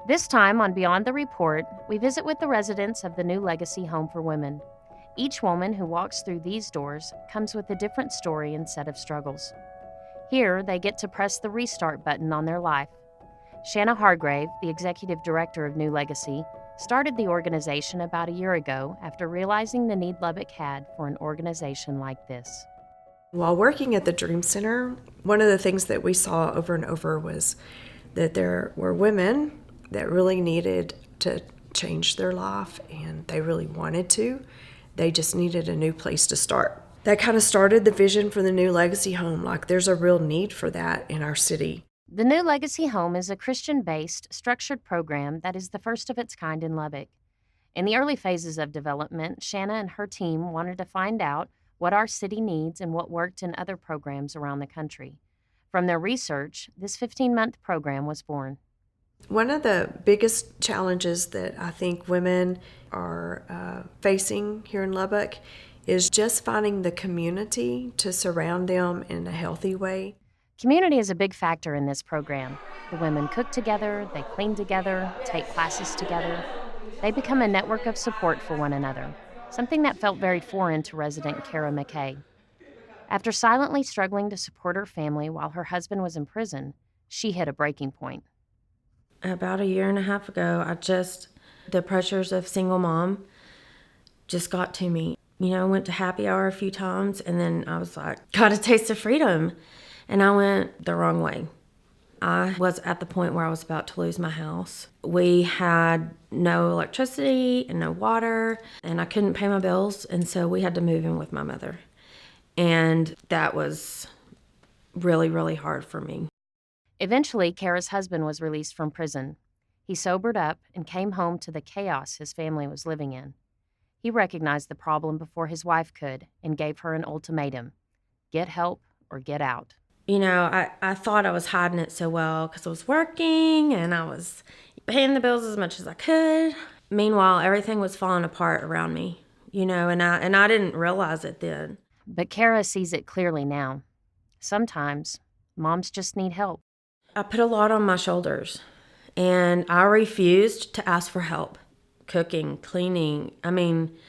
This time on Beyond the Report, we visit with the residents of the New Legacy Home for Women. Each woman who walks through these doors comes with a different story and set of struggles. Here, they get to press the restart button on their life. Shanna Hargrave, the executive director of New Legacy, started the organization about a year ago after realizing the need Lubbock had for an organization like this. While working at the Dream Center, one of the things that we saw over and over was that there were women that really needed to change their life, and they really wanted to. They just needed a new place to start. That kind of started the vision for the New Legacy Home. Like, there's a real need for that in our city. The New Legacy Home is a Christian-based, structured program that is the first of its kind in Lubbock. In the early phases of development, Shanna and her team wanted to find out what our city needs and what worked in other programs around the country. From their research, this 15-month program was born. One of the biggest challenges that I think women are facing here in Lubbock is just finding the community to surround them in a healthy way. Community is a big factor in this program. The women cook together, they clean together, take classes together. They become a network of support for one another, something that felt very foreign to resident Kara McKay. After silently struggling to support her family while her husband was in prison, she hit a breaking point. About a year and a half ago, the pressures of single mom just got to me. I went to happy hour a few times, and then I was like, got a taste of freedom. And I went the wrong way. I was at the point where I was about to lose my house. We had no electricity and no water, and I couldn't pay my bills, and so we had to move in with my mother. And that was really, really hard for me. Eventually, Kara's husband was released from prison. He sobered up and came home to the chaos his family was living in. He recognized the problem before his wife could and gave her an ultimatum: get help or get out. I thought I was hiding it so well because I was working and I was paying the bills as much as I could. Meanwhile, everything was falling apart around me, and I didn't realize it then. But Kara sees it clearly now. Sometimes, moms just need help. I put a lot on my shoulders, and I refused to ask for help. Cooking, cleaning.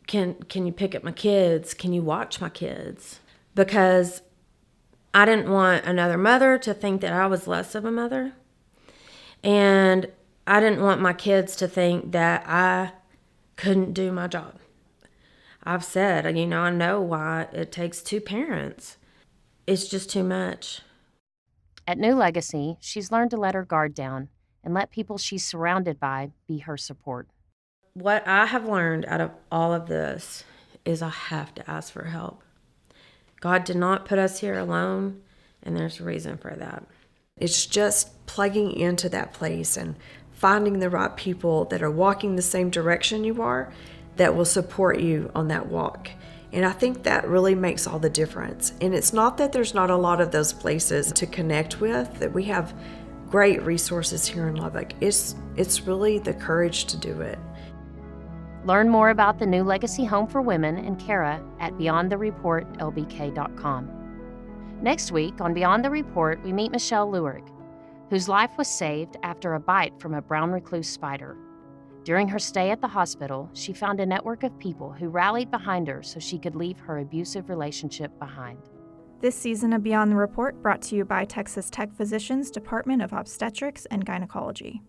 Can you pick up my kids? Can you watch my kids? Because I didn't want another mother to think that I was less of a mother. And I didn't want my kids to think that I couldn't do my job. I've said, I know why it takes two parents. It's just too much. At New Legacy, she's learned to let her guard down and let people she's surrounded by be her support. What I have learned out of all of this is I have to ask for help. God did not put us here alone, and there's a reason for that. It's just plugging into that place and finding the right people that are walking the same direction you are that will support you on that walk. And I think that really makes all the difference. And it's not that there's not a lot of those places to connect with, that we have great resources here in Lubbock. It's really the courage to do it. Learn more about the New Legacy Home for Women and Kara at beyondthereportlbk.com. Next week on Beyond the Report, we meet Michelle Lewerick, whose life was saved after a bite from a brown recluse spider. During her stay at the hospital, she found a network of people who rallied behind her so she could leave her abusive relationship behind. This season of Beyond the Report brought to you by Texas Tech Physicians Department of Obstetrics and Gynecology.